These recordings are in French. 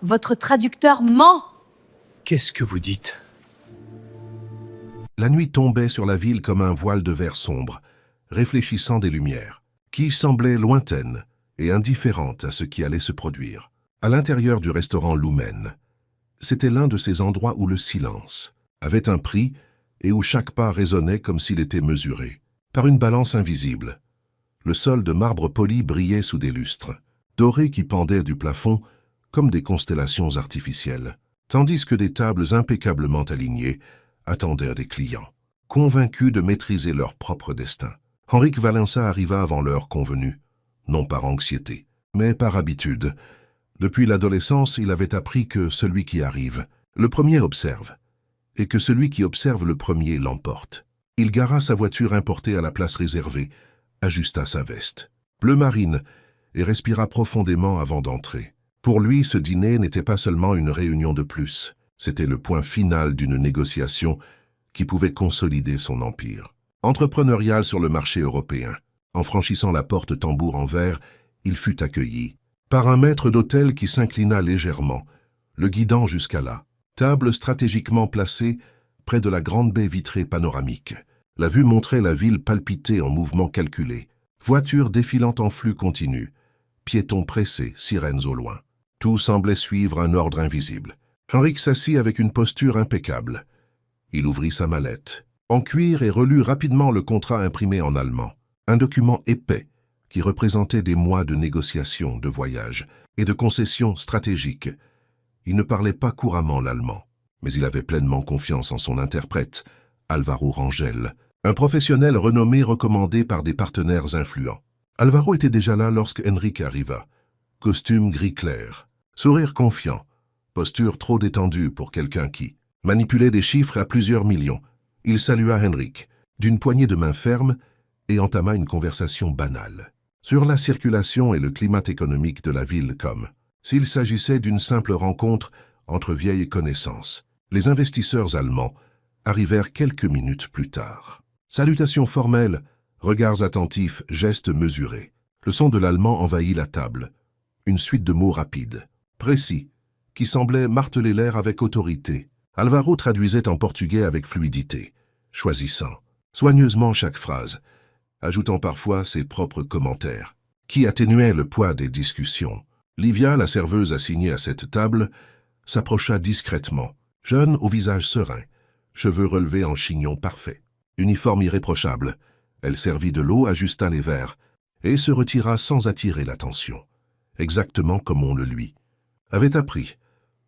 Votre traducteur ment. Qu'est-ce que vous dites? La nuit tombait sur la ville comme un voile de verre sombre, réfléchissant des lumières, qui semblaient lointaines et indifférentes à ce qui allait se produire. À l'intérieur du restaurant Lumen, c'était l'un de ces endroits où le silence avait un prix et où chaque pas résonnait comme s'il était mesuré par une balance invisible. Le sol de marbre poli brillait sous des lustres, dorés qui pendaient du plafond comme des constellations artificielles, tandis que des tables impeccablement alignées attendaient des clients, convaincus de maîtriser leur propre destin. Henrik Valença arriva avant l'heure convenue, non par anxiété, mais par habitude. Depuis l'adolescence, il avait appris que celui qui arrive, le premier observe, et que celui qui observe le premier l'emporte. Il gara sa voiture importée à la place réservée, ajusta sa veste, bleu marine, et respira profondément avant d'entrer. Pour lui, ce dîner n'était pas seulement une réunion de plus, c'était le point final d'une négociation qui pouvait consolider son empire. Entrepreneurial sur le marché européen, en franchissant la porte tambour en verre, il fut accueilli par un maître d'hôtel qui s'inclina légèrement, le guidant jusqu'à là. Table stratégiquement placée près de la grande baie vitrée panoramique. La vue montrait la ville palpiter en mouvement calculé, voitures défilant en flux continu, piétons pressés, sirènes au loin. Tout semblait suivre un ordre invisible. Henrik s'assit avec une posture impeccable. Il ouvrit sa mallette, en cuir, et relut rapidement le contrat imprimé en allemand. Un document épais qui représentait des mois de négociations, de voyages et de concessions stratégiques. Il ne parlait pas couramment l'allemand, mais il avait pleinement confiance en son interprète, Alvaro Rangel, un professionnel renommé recommandé par des partenaires influents. Alvaro était déjà là lorsque Henrik arriva. Costume gris clair, sourire confiant, posture trop détendue pour quelqu'un qui manipulait des chiffres à plusieurs millions. Il salua Henrik d'une poignée de main ferme et entama une conversation banale sur la circulation et le climat économique de la ville, comme s'il s'agissait d'une simple rencontre entre vieilles connaissances. Les investisseurs allemands arrivèrent quelques minutes plus tard. Salutations formelles, regards attentifs, gestes mesurés. Le son de l'allemand envahit la table. Une suite de mots rapides, précis, qui semblaient marteler l'air avec autorité. Alvaro traduisait en portugais avec fluidité, choisissant soigneusement chaque phrase, ajoutant parfois ses propres commentaires, qui atténuaient le poids des discussions. Livia, la serveuse assignée à cette table, s'approcha discrètement, jeune au visage serein, cheveux relevés en chignon parfait. Uniforme irréprochable, elle servit de l'eau, ajusta les verres, et se retira sans attirer l'attention, exactement comme on le lui avait appris.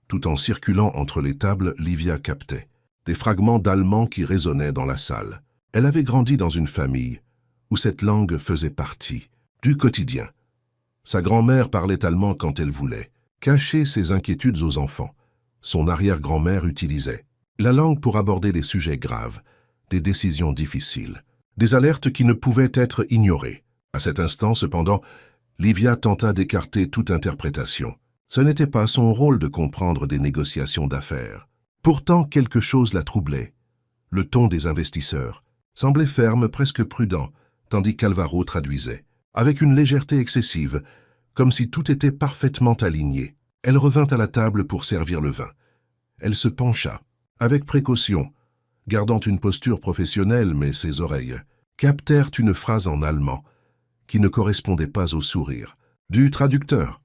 Tout en circulant entre les tables, Livia captait des fragments d'allemand qui résonnaient dans la salle. Elle avait grandi dans une famille où cette langue faisait partie du quotidien. Sa grand-mère parlait allemand quand elle voulait cacher ses inquiétudes aux enfants. Son arrière-grand-mère utilisait la langue pour aborder des sujets graves, des décisions difficiles, des alertes qui ne pouvaient être ignorées. À cet instant, cependant, Livia tenta d'écarter toute interprétation. Ce n'était pas son rôle de comprendre des négociations d'affaires. Pourtant, quelque chose la troublait. Le ton des investisseurs semblait ferme, presque prudent, tandis qu'Alvaro traduisait, avec une légèreté excessive, comme si tout était parfaitement aligné. Elle revint à la table pour servir le vin. Elle se pencha, avec précaution, gardant une posture professionnelle, mais ses oreilles captèrent une phrase en allemand qui ne correspondait pas au sourire du traducteur.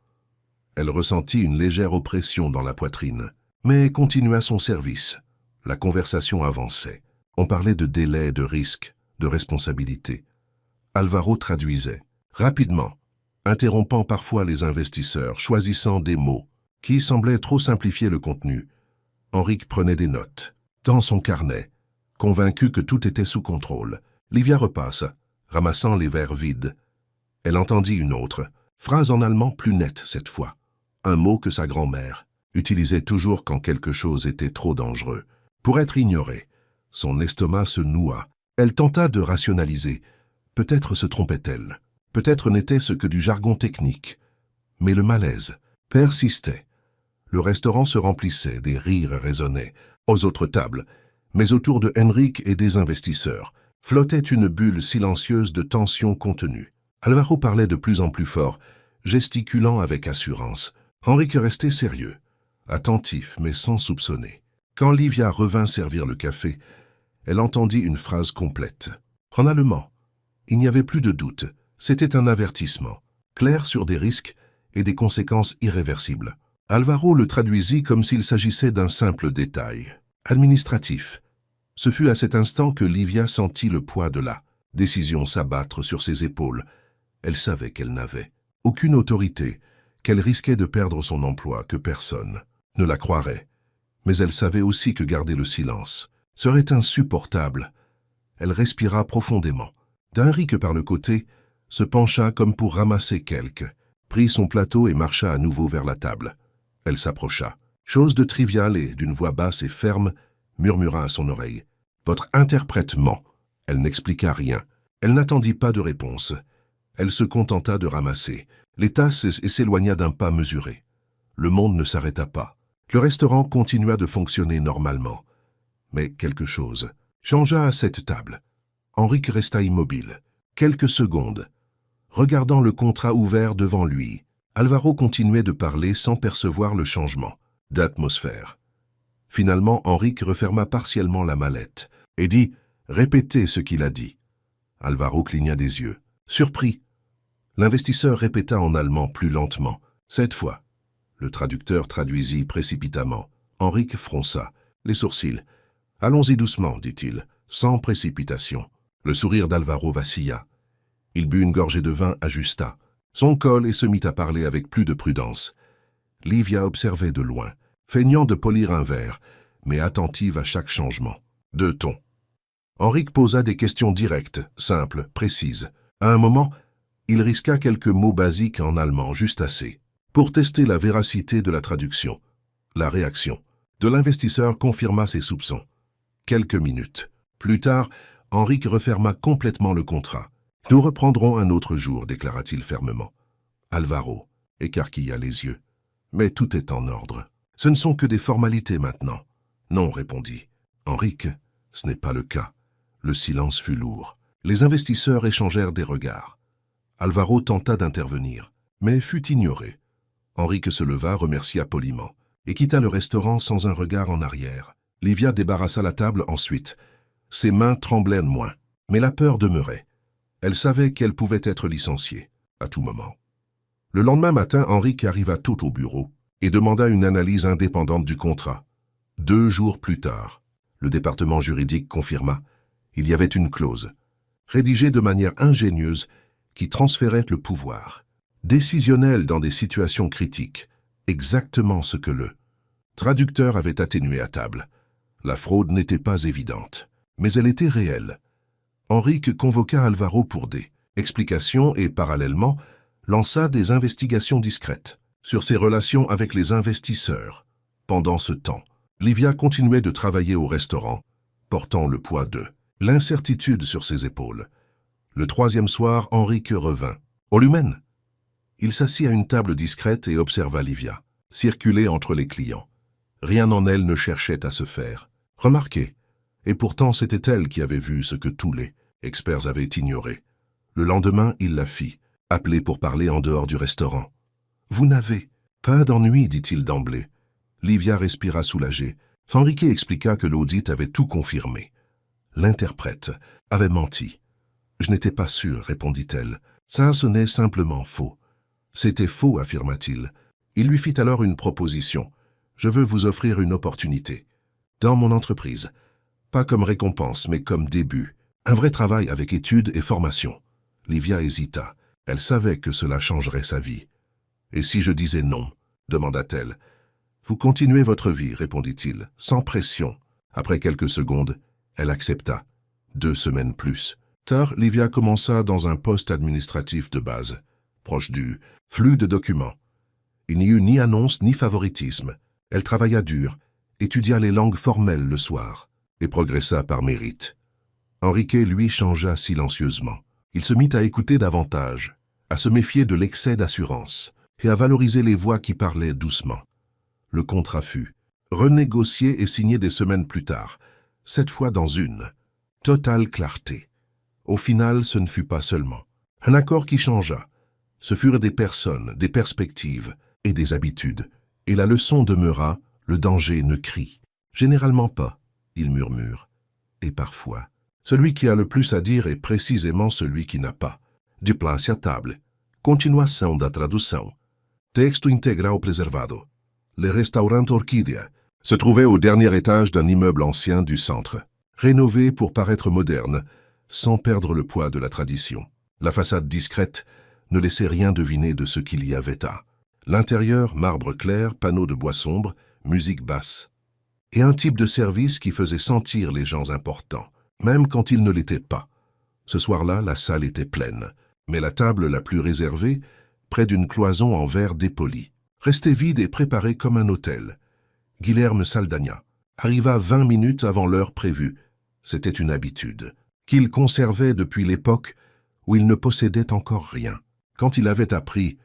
Elle ressentit une légère oppression dans la poitrine, mais continua son service. La conversation avançait. On parlait de délais, de risques, de responsabilités. Alvaro traduisait, rapidement, interrompant parfois les investisseurs, choisissant des mots qui semblaient trop simplifier le contenu. Henrik prenait des notes, dans son carnet, convaincu que tout était sous contrôle. Livia repassa, ramassant les verres vides. Elle entendit une autre, phrase en allemand plus nette cette fois. Un mot que sa grand-mère utilisait toujours quand quelque chose était trop dangereux. Pour être ignoré, son estomac se noua. Elle tenta de rationaliser. Peut-être se trompait-elle. Peut-être n'était-ce que du jargon technique. Mais le malaise persistait. Le restaurant se remplissait, des rires résonnaient aux autres tables, mais autour de Henrik et des investisseurs flottait une bulle silencieuse de tension contenue. Alvaro parlait de plus en plus fort, gesticulant avec assurance. Henrik restait sérieux, attentif mais sans soupçonner. Quand Livia revint servir le café, elle entendit une phrase complète. En allemand. Il n'y avait plus de doute. C'était un avertissement, clair sur des risques et des conséquences irréversibles. Alvaro le traduisit comme s'il s'agissait d'un simple détail. Administratif. Ce fut à cet instant que Livia sentit le poids de la décision s'abattre sur ses épaules. Elle savait qu'elle n'avait aucune autorité, qu'elle risquait de perdre son emploi, que personne ne la croirait. Mais elle savait aussi que garder le silence serait insupportable. Elle respira profondément. D'Henrique par le côté, se pencha comme pour ramasser quelque, prit son plateau et marcha à nouveau vers la table. Elle s'approcha. Chose de triviale et d'une voix basse et ferme, murmura à son oreille. « Votre interprète ment. » Elle n'expliqua rien. Elle n'attendit pas de réponse. Elle se contenta de ramasser les tasses et s'éloigna d'un pas mesuré. Le monde ne s'arrêta pas. Le restaurant continua de fonctionner normalement. Mais quelque chose changea à cette table. Henrique resta immobile. Quelques secondes. Regardant le contrat ouvert devant lui, Alvaro continuait de parler sans percevoir le changement d'atmosphère. Finalement, Henrique referma partiellement la mallette et dit « Répétez ce qu'il a dit ». Alvaro cligna des yeux. Surpris, l'investisseur répéta en allemand plus lentement. Cette fois, le traducteur traduisit précipitamment. Henrique fronça les sourcils. « Allons-y doucement, dit-il, sans précipitation. » Le sourire d'Alvaro vacilla. Il but une gorgée de vin, ajusta son col et se mit à parler avec plus de prudence. Livia observait de loin, feignant de polir un verre, mais attentive à chaque changement de ton. Henrique posa des questions directes, simples, précises. À un moment, il risqua quelques mots basiques en allemand, juste assez, pour tester la véracité de la traduction. La réaction de l'investisseur confirma ses soupçons. Quelques minutes plus tard, Henrique referma complètement le contrat. « Nous reprendrons un autre jour », déclara-t-il fermement. Alvaro écarquilla les yeux. « Mais tout est en ordre. Ce ne sont que des formalités maintenant. »« Non », répondit Henrique, « ce n'est pas le cas. » Le silence fut lourd. Les investisseurs échangèrent des regards. Alvaro tenta d'intervenir, mais fut ignoré. Henrique se leva, remercia poliment, et quitta le restaurant sans un regard en arrière. Livia débarrassa la table ensuite. Ses mains tremblaient moins, mais la peur demeurait. Elle savait qu'elle pouvait être licenciée, à tout moment. Le lendemain matin, Henrique arriva tôt au bureau et demanda une analyse indépendante du contrat. 2 jours plus tard, le département juridique confirma. Il y avait une clause, rédigée de manière ingénieuse, qui transférait le pouvoir, décisionnel dans des situations critiques, exactement ce que le traducteur avait atténué à table. La fraude n'était pas évidente, mais elle était réelle. Henrique convoqua Alvaro pour des explications et, parallèlement, lança des investigations discrètes sur ses relations avec les investisseurs. Pendant ce temps, Livia continuait de travailler au restaurant, portant le poids de l'incertitude sur ses épaules. Le 3e soir, Henrique revint. « Au lumen ?» Il s'assit à une table discrète et observa Livia, circuler entre les clients. Rien en elle ne cherchait à se faire remarquer. Et pourtant, c'était elle qui avait vu ce que tous les experts avaient ignoré. Le lendemain, il la fit, appeler pour parler en dehors du restaurant. « Vous n'avez pas d'ennui, dit-il d'emblée. » Livia respira soulagée. Henrique expliqua que l'audit avait tout confirmé. L'interprète avait menti. « Je n'étais pas sûr, répondit-elle. Ça sonnait simplement faux. »« C'était faux, affirma-t-il. Il lui fit alors une proposition. « Je veux vous offrir une opportunité. Dans mon entreprise. Pas comme récompense, mais comme début. Un vrai travail avec études et formation. » Livia hésita. Elle savait que cela changerait sa vie. « Et si je disais non ?» demanda-t-elle. « Vous continuez votre vie, répondit-il, sans pression. » Après quelques secondes, elle accepta. 2 semaines plus tard, Livia commença dans un poste administratif de base, proche du flux de documents. Il n'y eut ni annonce ni favoritisme. Elle travailla dur, étudia les langues formelles le soir et progressa par mérite. Henrique, lui, changea silencieusement. Il se mit à écouter davantage, à se méfier de l'excès d'assurance et à valoriser les voix qui parlaient doucement. Le contrat fut renégocié et signé des semaines plus tard, cette fois dans une totale clarté. Au final, ce ne fut pas seulement un accord qui changea, ce furent des personnes, des perspectives et des habitudes Et la leçon demeura, le danger ne crie. Généralement pas, il murmure. Et parfois, celui qui a le plus à dire est précisément celui qui n'a pas. De place à table. Continuação da tradução. Texto integral preservado. Le restaurant Orquídea se trouvait au dernier étage d'un immeuble ancien du centre, rénové pour paraître moderne, sans perdre le poids de la tradition. La façade discrète ne laissait rien deviner de ce qu'il y avait à. L'intérieur, marbre clair, panneaux de bois sombre, musique basse. Et un type de service qui faisait sentir les gens importants, même quand ils ne l'étaient pas. Ce soir-là, la salle était pleine, mais la table la plus réservée, près d'une cloison en verre dépoli, restait vide et préparée comme un hôtel. Guilherme Saldanha arriva 20 minutes avant l'heure prévue. C'était une habitude, qu'il conservait depuis l'époque où il ne possédait encore rien. Quand il avait appris